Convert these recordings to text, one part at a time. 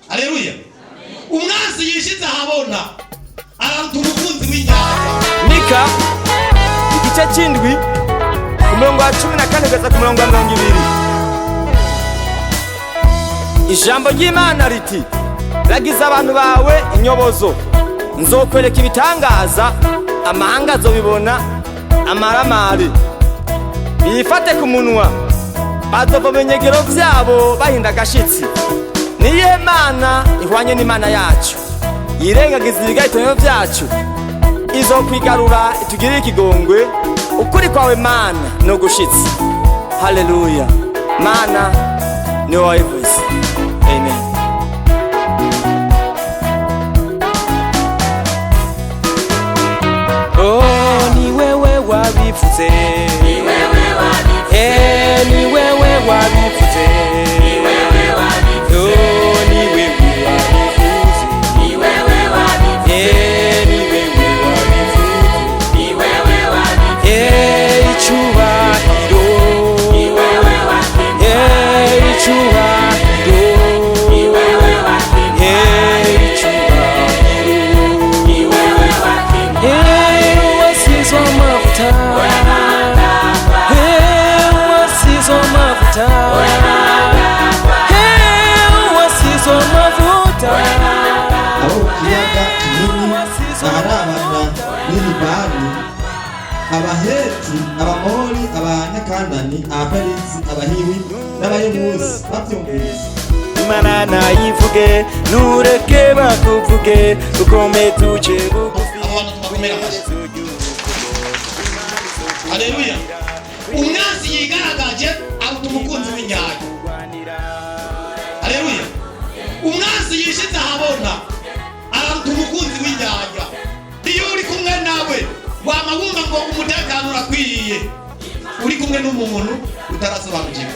Haleluya. Umwansi yishize ahabona arantu umukunzi w'inyanja. Mika igice cy'indwi ku murongo wa 14 kugeza ku murongo wa 20. Ijambo ry'Imana riti: ragiza abantu bawe inyobozo, nzokwereka ibitangaza, amahanga azobibona, amaramari bifate ku munwa, bazova mu nyegero vyabo bahinda agashitsi. Niye Mana ihwanye n'Imana yacu, yirengagiza ibigayitonyo vyacu, izokwigarura itugirire ikigongwe. Ukuri kwawe Mana no gushitsi. Haleluya. Mana ni wayivuze. Amen. Oh, ni wewe wabivuze, ni wewe wabivuze, ni wewe wabivuze, ni wewe wabivuze, oh, ni wewe wabivuze, ni wewe wabivuze, ni wewe wabivuze, ni wewe wabivuze, icyubahiro, ni wewe wabivuze, icyubahiro, ni wewe wabivuze, icyubahiro, ni wewe wabivuze. Wasizo mafuta, wasizo mafuta, wasizo mafuta. Abo kiyaga kinini aharabana n'ibibani, Abaheti, Abamori, Abanyakanani, Abaperizi, Abahiwi n'Abayebuzi bavyumvise. Imana nayivuge, nureke bakuvuge, ukome tuje bugufi. Haleluya. Umwansi yigaragaje aruta umukunzi w'inyanja. Haleluya. Umwansi yishize ahabona aruta umukunzi w'inyanja. Iyo uri kumwe nawe wama wumva ngo umutekano urakwiye, uri kumwe n'umuntu utarasobanukirwa.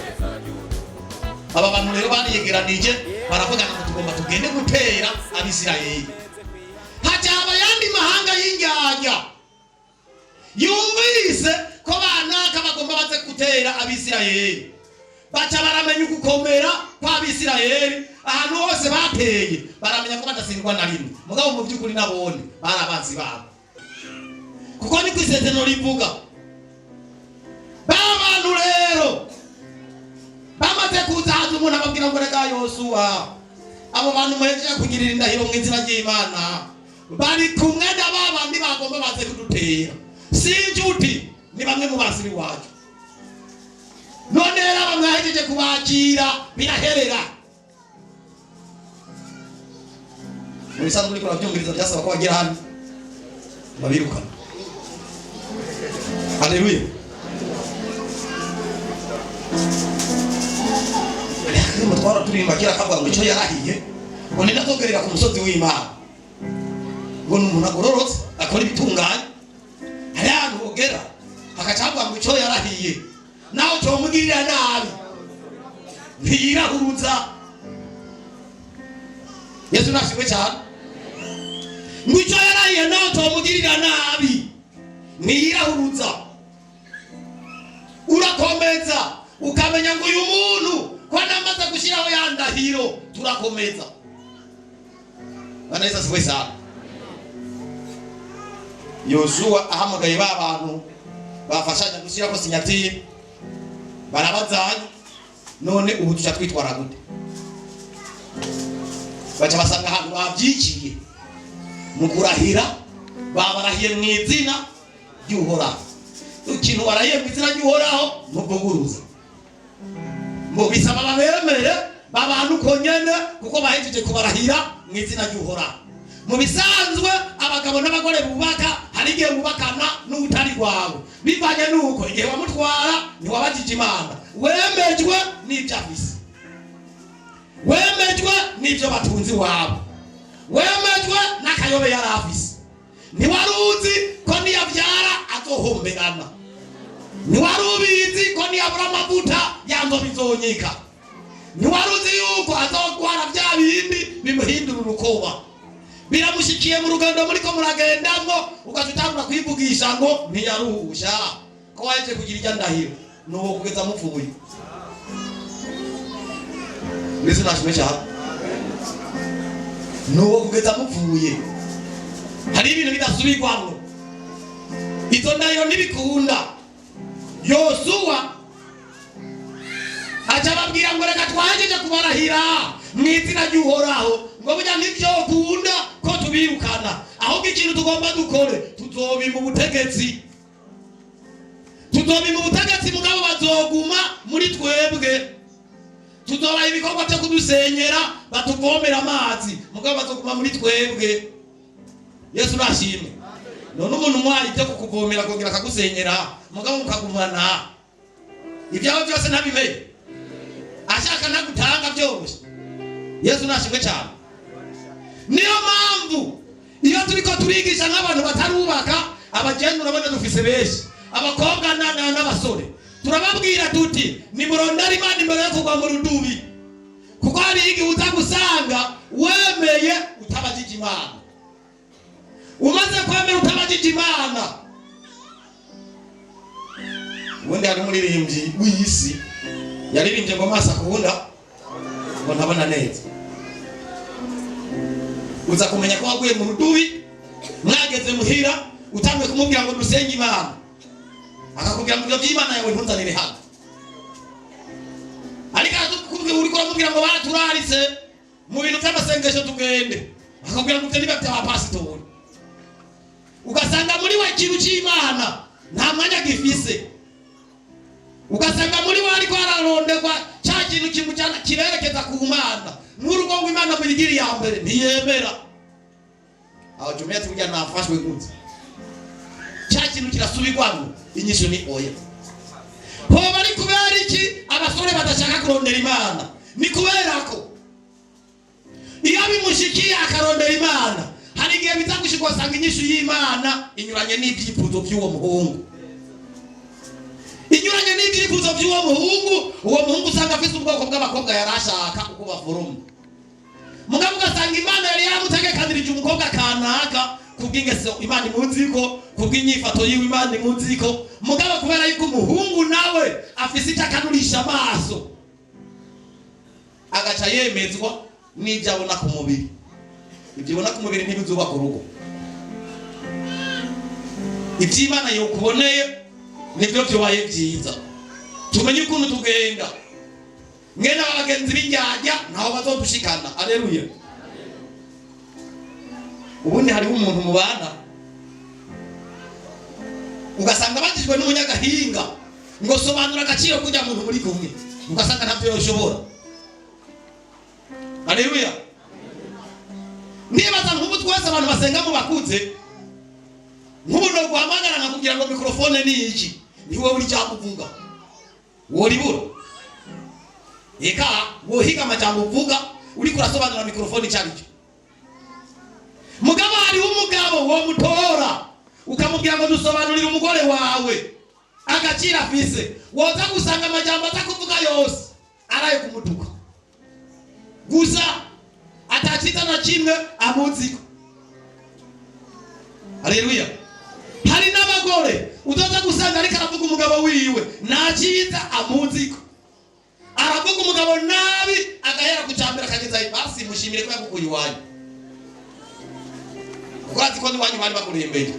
Aba bantu rero bariyegeranije baravugana ngo tugomba tugende gutera Abisirayeli. Hajaba yandi mahanga y'inyanja yumvise ko banaka bagomba baze gutera Abisirayeli, baca baramenya ugukomera kw'Abisirayeli. Ahantu hose bateye baramenya ko badasindwa na rimwe, mugabo mu by'ukuri nabone bari abanzi babo, kuko ni kwisezerano rivuga. Babantu rero bamaze kuzaza umuntu ababwira ngo rega Yosuwa, abo bantu muhejeje kugirira indahiro mu izina ry'Imana bari kumwe n'abandi bagomba baze kudutera, si inshuti, ni bamwe mu basi biwacu. None rero abo mwahejeje kubakira biraherera. Mubisanzwe uriko urabyumviriza byasaba ko bagira hano babirukana. Haleluya. Mutwara turimba kira kavuga ngo icyo yarahiye ngo ninatogerera ku musozi w'Imana, ngo n'umuntu agororotse akora ibitunganye. Hari ahantu ugera hakacavuga ngo icyo yarahiye naho cyomugirira nabi ntiyirahuruza. Yesu nashimwe cyane. Ngo icyo yarahiye naho cyomugirira nabi ntiyirahuruza. Urakomeza ukamenya ngo uyu muntu ko namaze gushyiraho yandahiro turakomeza. Baneza siwe sana. Yosuwa ahamagaye ba bantu bafashanya gushyiraho sinyatire, barabazanye. None ubu tuca twitwara gute? Baca basanga ahantu babyikiye mu kurahira, babarahiye mu izina ry'Uhoraho. Ikintu warahiye mu izina ry'Uhoraho muvuguruza, ngo bisaba babemere babantu ko nyene kuko bahejeje kubarahira mu izina ry'Uhoraho. Mu bisanzwe abagabo n'abagore bubaka hari igihe bubakana n'utari rwawe, bivanye nuko igihe wamutwara ntiwabajije Imana, wemejwe n'ibyo afise, wemejwe n'ibyo batunzi wabo, wemejwe n'akayobe yari afise. Ntiwari uzi ko niyabyara azohomberana, ntiwari ubizi ko niyabura amavuta yanzo bizonyika, ntiwari uzi yuko azogwara bya bindi bimuhindura urukoba. Biramushikiye mu rugendo muri ko muragendamwo ukazitangura kwivugisha ngo ntiyarusha ko waje kugira ijya ndahiro nuwo kugeza mupfuye. Yesu nashimwe cyane. nuwo kugeza mupfuye. Hari ibintu bidasubirwamo, izo ndahiro ntibikunda. Yosuwa aca ababwira ngo reka twahejeje kubarahira mu izina ry'Uhoraho, ngo burya nibyo kunda ko tubirukana, ahubwo ikintu tugomba dukore, tuzobima ubutegetsi. Tuzobima ubutegetsi, mugabo bazoguma muri twebwe. Tuzobaha ibikorwa byo kudusenyera, batuvomera amazi, mugabo bazoguma muri twebwe. Yesu nashimwe. None umuntu mwari byo kukuvomera kongera akagusenyera, mugabo mukagumana, ibyawe byose ntabimenye, ashaka nagutanga byose. Yesu nashimwe cyane. Niyo mpamvu iyo turiko turigisha nk'abantu batarubaka, abageni urabona dufise benshi, abakobwa n'abasore, turababwira tuti nimurondera Imana imbere yo kugwa mu rudubi, kuko hari igihe uza gusanga wemeye utabajije Imana. Umaze kwemera utabajije Imana, ubundi hari umuririmbyi w'isi yaririmbye ngo amaso akunda ngo ntabona neza. Uza kumenya ko waguye mu rudubi, mwageze muhira, utamwe kumubwira ngo dusenge Imana, akakubwira ngo ibyo by'Imana yawe ntuzanire hano. Ariko akakubwira uri kuramubwira ngo baturarise mu bintu by'amasengesho tugende, akakubwira ngo ibyo niba by'abapasitori. Ugasanga muri we ikintu cy'Imana nta mwanya gifise, ugasanga muri we ariko ararondegwa cya kintu kimujyana kiberekeza ku Mana, n'urugo ngo Imana muyigire ya mbere ntiyemera. Aho jumia tujya nafashwe gute, cya kintu kirasubirwamo, inyisho ni oya. Ho bari kubera iki abasore badashaka kurondera Imana? Ni kubera ko iyo bimushikiye akarondera Imana, hari igihe bizagushikwa sanga inyishu y'Imana inyuranye n'ibyifuzo by'uwo muhungu, inyuranye n'ibyifuzo by'uwo muhungu. Uwo muhungu usanga afite ubwoko bw'abakobwa yarashaka uko baforoma, mugabo ugasanga Imana yari yamutegekanirije umukobwa kanaka kubw'ingeso Imana imuziko, kubw'inyifato yiwe Imana imuziko, mugabo kubera yuko umuhungu nawe afise itakanurisha amaso, agaca yemezwa n'ibyo abona ku mubiri. Ibyo ubona ku mubiri ntibizubaka urugo, ibyo Imana yokuboneye nibyo byobaye byiza. Tumenye ukuntu tugenda mwene abagenzi b'injyajya ntaho bazodushikana. Aleluya. Ubundi hariho umuntu mubana ugasanga bagijwe n'umunyagahinga ngo sobanura agaciro kujya muntu muri kumwe, ugasanga ntabyo yoshobora. Aleluya. Nibaza nk'ubu twese abantu basenga mu bakuze, nk'ubu no guhamagara nkakubwira ngo mikrofone ni iki, ni wowe uri cyakuvuga, woribura eka wohiga amajambo uvuga uri kurasobanura mikrofone cyaricyo. Mugabo hari umugabo wo mutora ukamubwira ngo dusobanurire umugore wawe agacira afise, woza gusanga amajambo atakuvuga yose araye kumutuka gusa, atacita na kimwe amuziko. Haleluya. Hari n'abagore udoza gusanga ariko aravuga umugabo wiwe nacita amuziko, aravuga umugabo nabi agahera ku cyambere akageza basi mushimire ko yagukuye iwanyu, kuko azi ko n'iwanyu bari bakurembeye.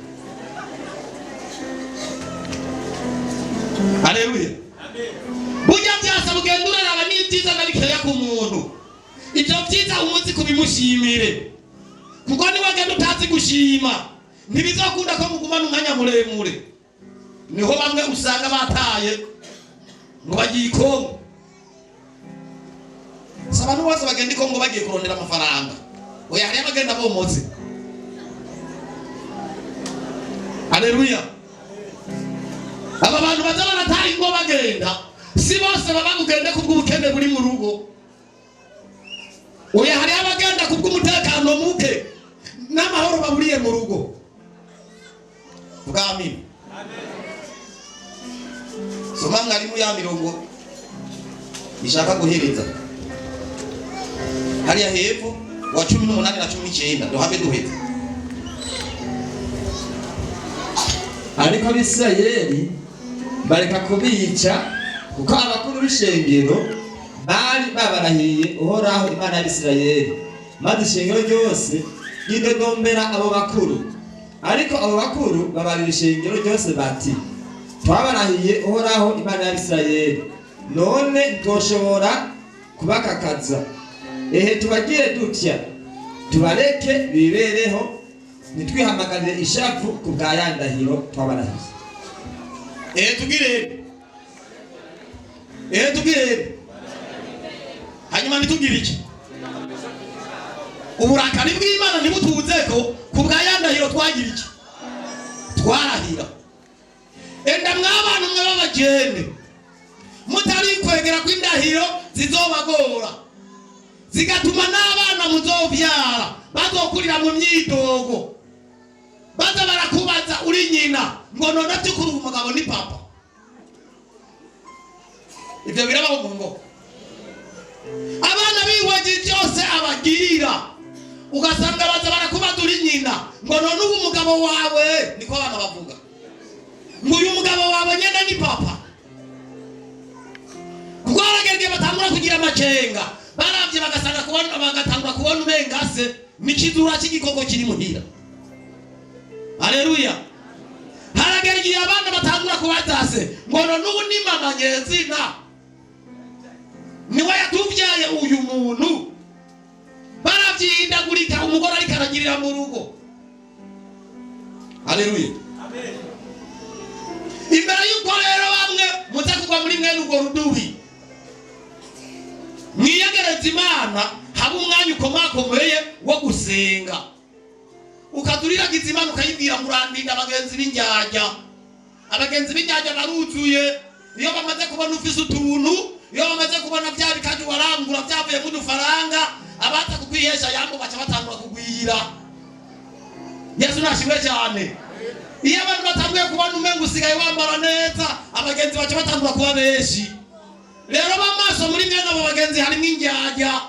Haleluya. Burya byasa bugenda uraraba n'ibyiza na bikeya ku muntu, ibyo byiza umunsi kubimushimire, kuko niwe genda utazi gushima ntibizakunda ko mugumana umwanya muremure. Niho bamwe usanga bataye ngo bagiye i Kongo. Abantu bose bagenda i Kongo bagiye kurondera amafaranga, oya hari abagenda bomotse. Haleluya. Aba bantu baza barataye ngo bagenda, si bose baba kugenda kubw'ubukene buri mu rugo. Oya hari abagenda kubw'umutekano muke n'amahoro baburiye mu rugo. Amen. Soma mwarimu ya mirongo ishaka guhereza hariya hepfo wa 18 na 19 dohabe duheze. Ariko Abisirayeli bareka kubica, kuko abakuru b'ishengero bari babarahiye Uhoraho Imana y'Abisirayeli maze ishengero ryose ridodombera abo bakuru. Ariko abo bakuru babarira ishengero ryose bati, twabarahiye Uhoraho Imana y'Abisirayeli, none ntitwoshobora kubakakaza. Ehe tubagire dutya, tubareke bibereho, nitwihamagarire ishavu ku bwa ya ndahiro twabarahiye. Tugire hanyuma nitugire iki? Uburakari bw'Imana ntibutuzeko ku bwa ya ndahiro twagira iki? Twarahira. Enda mw'abantu mwe b'abagende mutari kwegera kw'indahiro zizobagora, zigatuma n'abana muzovyara bazokurira mu myidogo, baza barakubaza uri nyina ngo none by'ukuri umugabo ni papa. Ibyo birabaho mu ngo. Abana biwaje byose abagirira, ugasanga baza barakubaza uri nyina ngo none ubu umugabo wawe, niko abana bavuga ngo uyu mugabo wawe nyene ni papa. Kugaragenge batangura kugira amacenga, baravye bagasanga kubona, bagatangura kubona umengase nikizura cy'igikoko kiri muhira. Haleluya. Haragenge abana batangura kubazase ngo none ubu ni mama nyezina, niwe yatuvyaye uyu muntu. Baravyindagurika, umugore ariko aragirira mu rugo. Haleluya. Amen. Imbere y'uko rero bamwe muza kugwa muri mwene urwo rudubi, mwiyegereza Imana, haba umwanya ukomakomeye wo gusenga, ukaduriragiza Imana ukayibwira murandinda abagenzi b'indyarya. Abagenzi b'indyarya baruzuye, iyo bamaze kubona ufise utuntu, iyo bamaze kubona bya bikaje warangura byavuye mu dufaranga, abata kukwihesha yambo baca batangura kugwira. Yesu nashimwe cyane. Iyo abantu batanguye kubona umengo usigaye wambara neza, abagenzi baca batangura kuba benshi. Rero bamaso muri mwene abo bagenzi harimo indyarya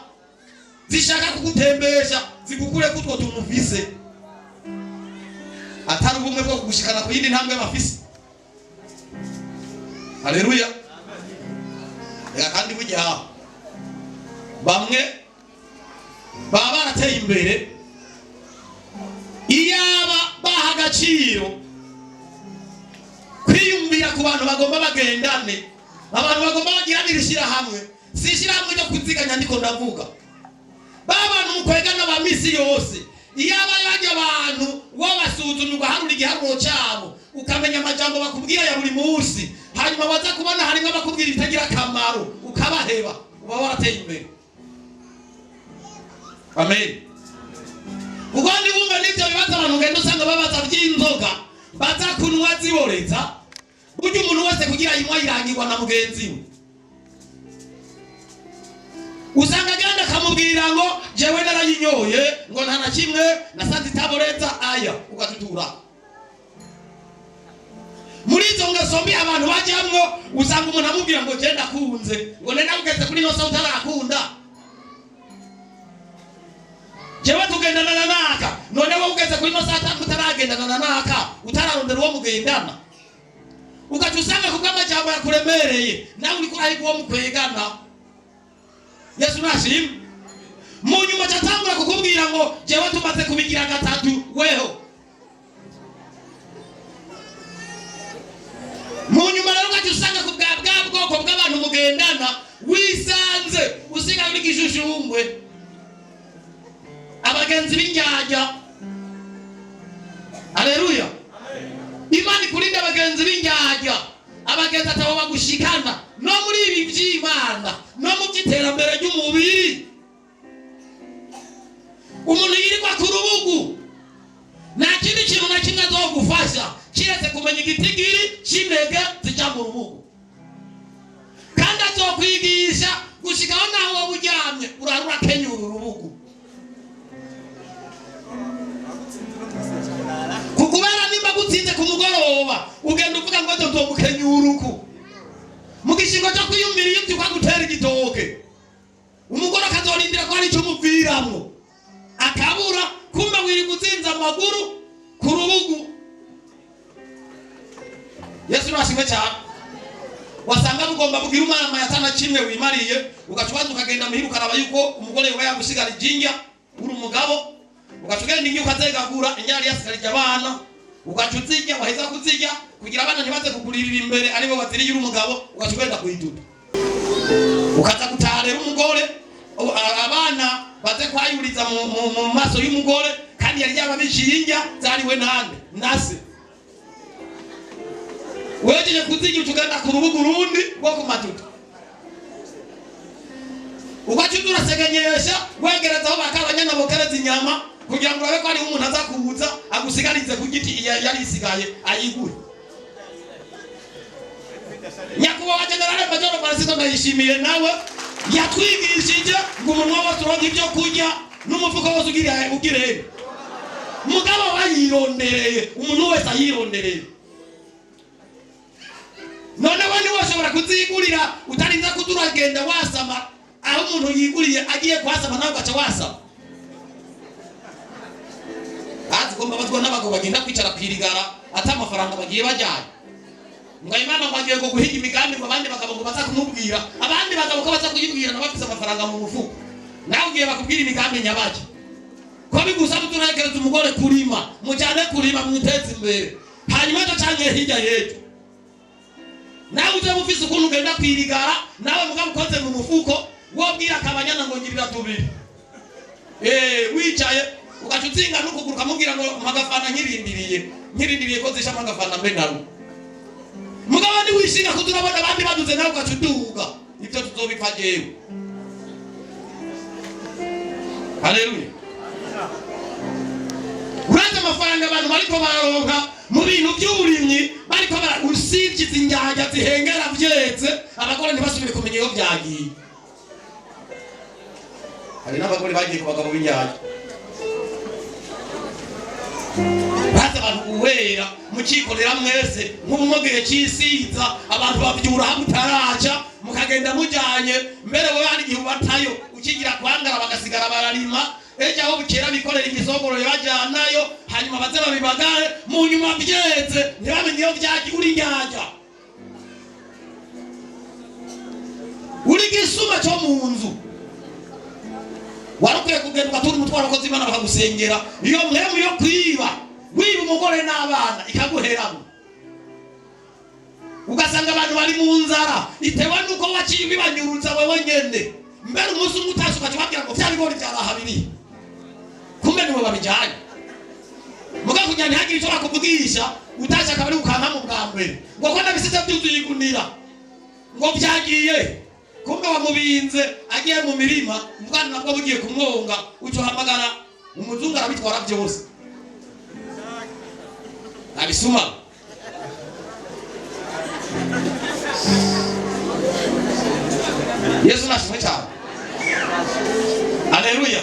zishaka kugutembesha, zigukure kutwo tuntu ufise, atari ubumwe bwo kugushikana ku yindi ntambwe bafise. Haleluya. Reka kandi burya bamwe baba barateye imbere, iyaba baha agaciro kwiyumvira ku bantu bagomba bagendane, abantu bagomba bagiranira ishyirahamwe, si ishyirahamwe ryo kuziganya ndiko ndavuga, babantu mukwegana ba misi yose. Iyaba yajya abantu wabasuzumirwa haruri igiharuro cyabo, ukamenya amajambo bakubwira ya buri munsi, hanyuma baza kubona harimo abakubwira ibitagira akamaro, ukabaheba, uba warateye imbere. Amen. Kuko ndi bumva n'ibyo bibaza abantu ngendo usanga babaza by'inzoga, baza kunwa ziboreza, burya umuntu wese kugira yinywa yirangirwa na mugenzi we. Usanga agenda akamubwira ngo jewe narayinyoye, ngo nta na kimwe nasanze itaboreza aya, ugatutura. Muri izo ngeso mbi abantu bajyamwo, usanga umuntu amubwira ngo genda kunze, ngo nena ugeze kuri no sauti arakunda. Jewe tugendana na naka, none wowe ugeze kuri no sauti utaragendana na naka, utararondera uwo mugendana. Ugatusanga kubw'amajambo yakuremereye, nawe uri kurahirwa uwo mukwegana. Yesu nashimwe. Mu nyuma cyatangura kukubwira ngo jewe tumaze kubigira gatatu weho. Mu nyuma rero ugatusanga kubwa bwoko bw'abantu mugendana, wisanze usiga uri gishushungwe. Abagenzi b'indyarya. Haleluya. Imana kurinda abagenzi b'indyarya, abagenzi atabo bagushikana no muri ibi by'Imana, no mu by'iterambere ry'umubiri. Umuntu yirirwa ku rubugu, nta kindi kintu na kimwe azogufasha kiretse kumenya igitigiri cy'intege zijya mu rubugu, kandi azokwigisha gushikaho naho wowe uryamye urarura kenyura urubugu. Kukubera nimba gutsinze ku mugoroba, ugenda uvuga ngo ndo mukenyuruku, mu gishingo cyo kwiyumvira iyo byuka gutera igitoke, umugore akazorindira ko ari cyo mupfiramwo, akabura kumbe wiri gutsinza amaguru ku rubugu. Yesu nashimwe cyane. Wasanga mugomba kugira umwana yatana kimwe wimariye, ugacubaza ukagenda muhiruka araba yuko umugore we yagusigara jinja, umugabo ugacugenda inyuka zegagura inyari yasigarije abana ugacuzijya waheza kuzijya kugira abana ntibaze kugurira imbere aribo baziriye umugabo ugacugenda kuyiduda ukaza gutarera umugore abana baze kwayuriza mu maso y'umugore kandi yari yababishinja zariwe nande nase wejeje kuzijya utugenda ku rubuga rundi rwo ku matuta ugacudura segenyesha wegerezaho bakabanyana bokereza inyama kugira ngo urabe ko ari umuntu aza kubuza agusigarize ku giti yari isigaye ayigure Nyakubawa General Major Francisco Ndayishimiye nawe yatwigishije ngo umunwa wose uronka ibyo kurya n'umufuko wose ugirene mugabo bayirondereye umuntu wese ayirondereye none wani washobora kuzigurira utarinza kuduragenda wasama aho umuntu yiguriye agiye kwasama nawe gaca wasama azigomba bazwa n'abagabo bagenda kwicara kwirigara ata amafaranga bagiye bajyanye ngo Imana mwagiye ngo guhiga imigambi ngo abandi bagabo ngo baza kumubwira abandi bagabo ko baza kuyibwira nabafise amafaranga mu mufuko nawe ugiye bakubwira imigambi nyabaje ko bigusaba turekereza umugore kurima mujyane kurima mwiteze imbere hanyuma cyo cyane hirya yejo nawe uje mufise ukuntu ugenda kwirigara nawe mugabo ukoze mu mufuko wobwira akabanyana ngo ngirira tubiri wicaye ugacutsinga n'ukuguruka mubwira ngo magafana nkirindiriye ko zisha magafana mbe naru mugabo ni wishinga kuturabona abandi baduze nawe ugacuduga ibyo tuzobipfa jewe haleluya uraza amafaranga abantu bariko baronka mu bintu by'uburimyi bariko usibyiza injyajya zihengera vyetse abagore ntibasubire kumenya iyo byagiye hari n'abagore bagiye ku bagabo b'injyajya baza abantu uwera mukikorera mwese nk'umugeye cyisiza abantu bavyura hamwe utaraca mukagenda mujanye mbere we hari igihe ubatayo ukigira kwangara bagasigara bararima ejo aho bukera bikorera igisogorore bajyanayo hanyuma baze babibagare mu nyuma byeze ntibamenye iyo byagiye uri nyajya uri gisuma cyo mu nzu warukwiye kugenda ugatura umutwaro ko z'Imana bakagusengera iyo mwemu yo kwiba wiba umugore n'abana ikaguheramo ugasanga abantu bari mu nzara itewe nuko waciye bibanyurutsa wewe nyene mbere umunsi umwe utasuka cyababwira ngo byabigori byarahabiri kumbe niwe babijyanye muga kugira ntihagire icyo bakuvugisha utashye akaba ari ukanka mu bwa mbere ngo ko nabisize byuzuye igunira ngo byagiye kumbe wamubinze agiye mu mirima ubwana nabwo bugiye kumwonga ucyo hamagara umuzungu arabitwara byose abisuma Yesu nashimwe cyane Haleluya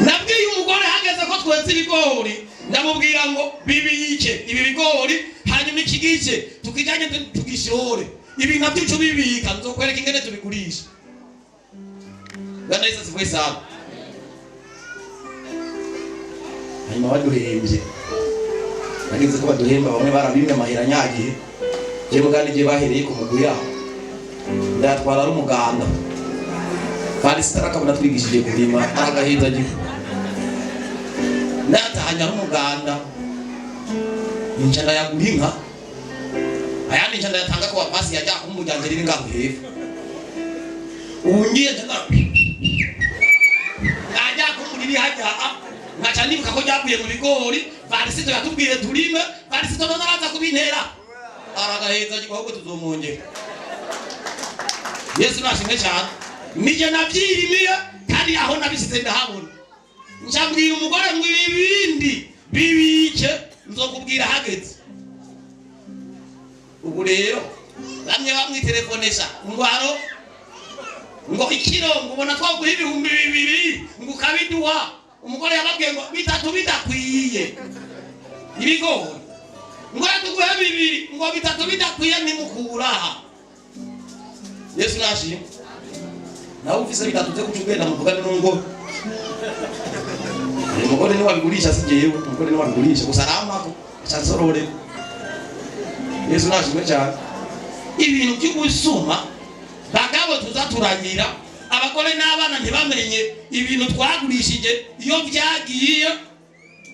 nabwiye umugore hageze ko twetse ibigori ndamubwira ngo bibike ibi bigori hanyuma ikigice tukijanye tugishore ibi nabyo cyo bibika nzokwereka ingene tubigurisha bana Yesu sivuye sana hanyuma baduhembye nagize ko baduhemba bamwe barabimwe amahera nyagiye je mugandi je bahereye ku muguru yaho ndatwara ari umuganda kandi sitarakabona twigishije kurima aragahinza gihe ndatahanya ari umuganda injana yaguhinka ayandi injana yatanga ko wapasi yajya kumujyanje riri ngaho hepfo ungiye njana ajya kumuriri hajya ngaca nibuka ko byavuye mu bigori Varisito yatubwiye turime Varisito none araza kubintera aragaheza ahubwo tuzomongera Yesu nashimwe cyane nije nabyirimiye kandi aho nabisize ndahabona njambwira umugore ngo ibindi bibike nzokubwira hageze ubu rero bamwe bamwitelefonesha ngwaro ngo ikiro ngo ubona twaguha 2,000 ngo ukabiduha umugore yababwiye ngo bitatu bidakwiye ibigori ngo tuguhe 2 ngo bitatu bidakwiye nimukuraha Yesu nashimwe nawe ufise bitatu byo kucugenda muvugane n'umugore umugore ni wabigurisha sijewe umugore ni wabigurisha gusaramako cyansorore Yesu nashimwe cyane ibintu by'ubusuma bagabo tuzaturagira abagore n'abagore n'abana ntibamenye ibintu twagurishije iyo byagiye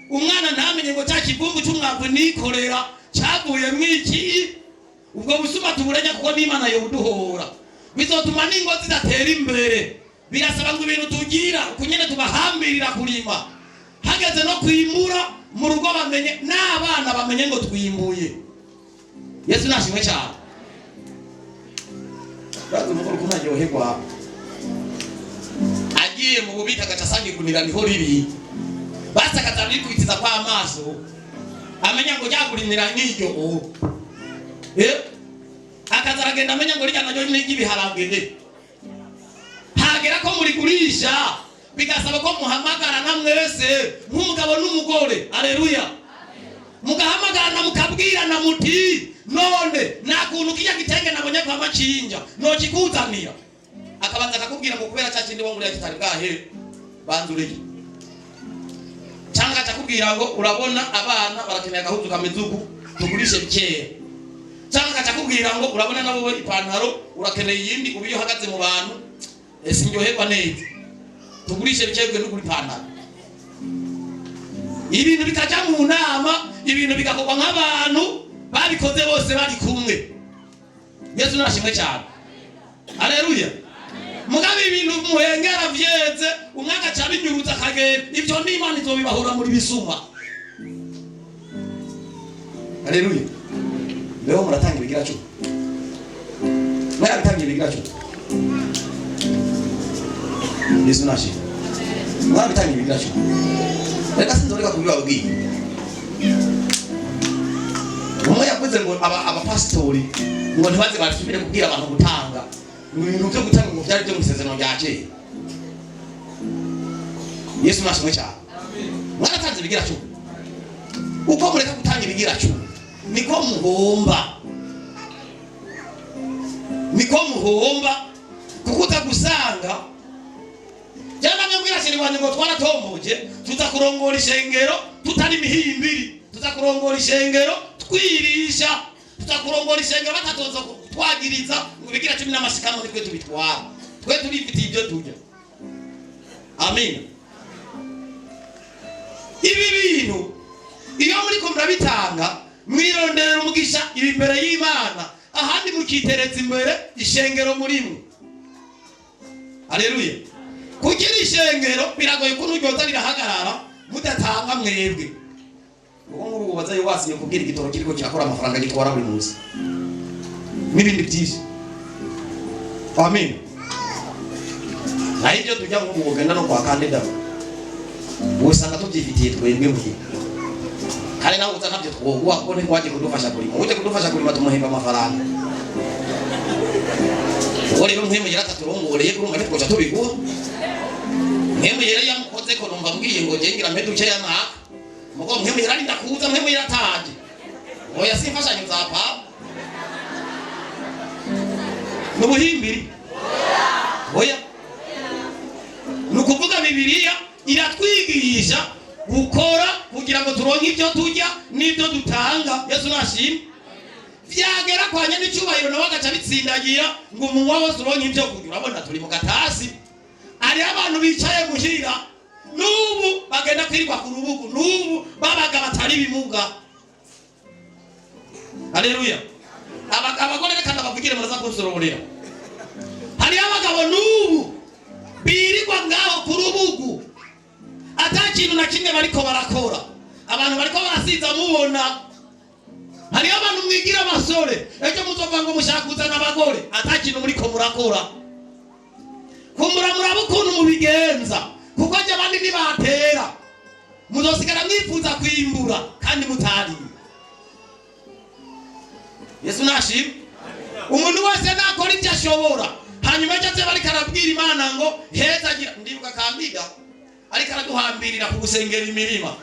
umwana ntamenye ngo cya kivumbu cy'umwavu nikorera cyavuye mwiki ubwo busuma tuburenya kuko n'Imana yo uduhora bizotuma n'ingo zidatera imbere birasaba ngo ibintu tugira kunyene tubahambirira kurima hageze no kwimbura mu rugo bamenye n'abana bamenye ngo twimbuye Yesu nashimwe cyane bazo mukuru kunaryoherwa agiye mu bubita agacasanga igunira niho riri basakaza bikubitiza kwa amaso amenya ngo ryagurinira n'iryo akazaragenda amenya ngo rijyana ryo n'igibiharangene hagera ko muri gurisha bigasaba ko muhamagara na mwese nk'umugabo n'umugore aleluya mugahamagarana mukabwirana muti none nakuntu kijya gitenge nabonye kwa macinja no kikuzanira akabanza akakubwira ngo kubera cyakindi wo muri kitari bwahe banzureye cyangwa akakubwira ngo urabona abana barakeneye agahuzu kamezugu tugurishe bikeya cyangwa akakubwira ngo urabona nabo ipantaro urakeneye yindi ubiyo hagaze mu bantu sinjoherwa neza tugurishe bikeya no kuri pantaro ibintu bikaja mu nama ibintu bigakorwa nk'abantu babikoze bose bari kumwe Yesu nashimwe cyane haleluya mugabe ibintu muhengera vyeze umwaka cabinyurutsa akagenda ivyo n'Imana izobibahura muri bisuma haleluya leo muratanga ibigira cyo mwaya bitangiye ibigira cyo Yesu nashimwe mwaya bitangiye ibigira cyo reka sinzoreka kubibabwiye umwe yavuze ngo abapasitori ngo ntibaze basubire kubwira abantu gutanga ibintu byo gutanga ngo byari byo musezerano rya kera Yesu nashimwe cyane mwaratanze ibigira cyo uko mureka gutanga ibigira cyo niko muhomba kuko utagusanga jana mwebwira shiri wanyu ngo twaratomboje tutakurongora ishengero tutari mihimbiri tutakurongora ishengero twirisha tutakurongora ishengero batatoza twagiriza ngo bigira 10 n'amashikano nitwe tubitwara twe turifitiye ibyo tujya amen ibi bintu iyo muri ko murabitanga mwirondera umugisha iri imbere y'Imana ahandi mukitereza imbere ishengero murimwe haleluya kugira ishengero biragoye ko n'uryoza rirahagarara mudatanga mwebwe uko ngo ubaza yowasiye kubwira igitoro kiriko kirakora amafaranga gitwara buri munsi n'ibindi byinshi amen nahibyo tujya ngo mugenda no kwa kandida usanga tubyifitiye twebwe mugihe kale nawe utanabyo twogwa ko ni kwaje kudufasha kurima uje kudufasha kurima tumuhemba amafaranga wari bamwe yara taturongoreye kurumva nitwoca tubiguha mwemwe yara yamukoze ko numva mbwiye ngo jengira mpeduke yana mugo mwemwe yara ndakuza mwemwe yarataje oya simfashanyo za papa nubuhimbiri oya nukuvuga Bibiliya iratwigisha gukora kugira ngo turonke ibyo tujya n'ibyo dutanga Yesu nashimwe byagera kwanya n'icyubahiro nawe agaca bitsindagira ngo umunwa wose uronke ibyo kurya urabona turi mu gatasi ari abantu bicaye muhira n'ubu bagenda kwirirwa ku rubugu n'ubu babaga batari bimuga haleluya abagore kandi abavugire muraza kunsororera hari abagabo n'ubu birirwa ngaho ku rubugu atakintu na kimwe bariko barakora abantu bariko barasiza mubona hari abantu mwigira abasore ejo muzova ngo mushaka kuzana abagore atakintu muri ko murakora kumura ukuntu mubigenza kuko je abandi nibatera muzosigara mwifuza kwimbura kandi mutari Yesu nashimwe umuntu wese nakora ibyo ashobora hanyuma cyo bari karabwira Imana ngo heza ndibuka kambiga ariko araduhambirira ku gusengera imirima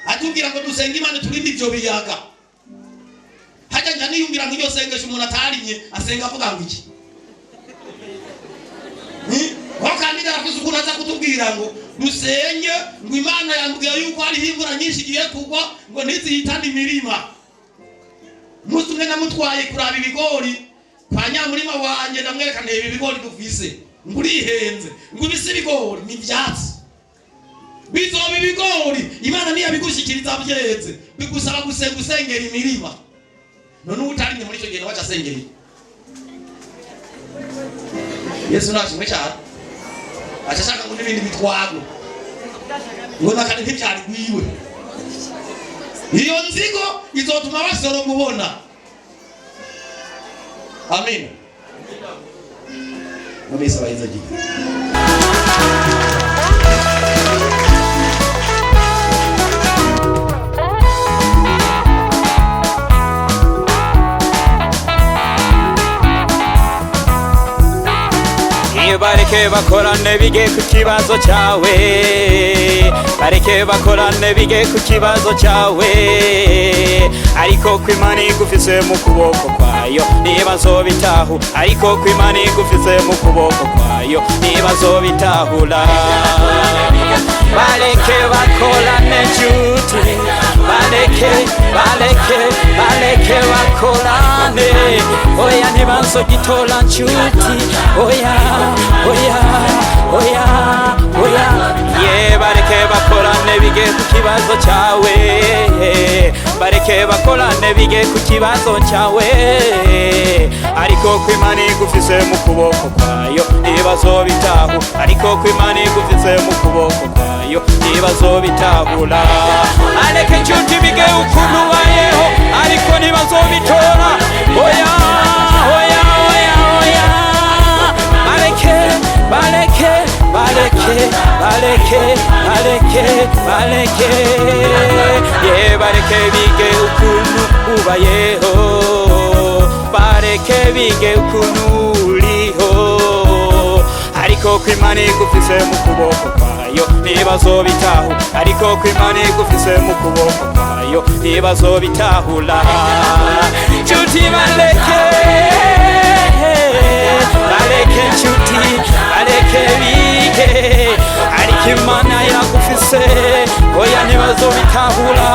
atubwira ngo dusenge Imana turinde ibyo biyaga hajya njya niyumvira nk'iryo sengesho umuntu atarinye asenga avuga ngo iki wakandida afise ukuntu aza kutubwira ngo dusenge ngo Imana yambwiye yuko hari imvura nyinshi igiye kugwa ngo ntizihitane imirima musumwe namutwaye kuraba ibigori kwa nyamurima wanje ndamwerekana ibi bigori dufise ngurihenze ngubise ibigori ni ivyatsi bizoba ibigori Imana niya bigushikiriza byeze bigusaba gusengera imirima none utarinye muri cyo gihe wacha sengera Yesu nashimwe cyane ashaka ngo n'ibindi bitwago ngo nakane ntibyari gwiwe iyo nzigo izotuma basoro mubona amen Mabisa bayizaji bareke bakorane bige ku kibazo cyawe bareke bakorane bige ku kibazo cyawe ariko kw'Imana igufise mu kuboko kwayo niba zobitahu ariko kw'Imana igufise mu kuboko kwayo niba zobitahura bareke bakorane nshuti bareke bakorane oya ntibazogitola nshuti oya ye bareke bakorane bige ku kibazo cyawe bareke bakorane bige ku kibazo cyawe ariko kw'Imana igufise mu kuboko kwayo ntibazobitahu ariko kw'Imana igufise mu kuboko kwayo ntibazobitahura areke nshuti bige ukuntu bayeho ariko ntibazobitola oya bareke ye bareke bige ukuntu ubayeho bareke bige ukuntu uriho ariko kw'Imana igufise mu kuboko kwayo ntibazobitahu ariko kw'Imana igufise mu kuboko kwayo ntibazobitahura nshuti bareke nshuti bareke bige ariko Imana yagufise oya ntibazobitahura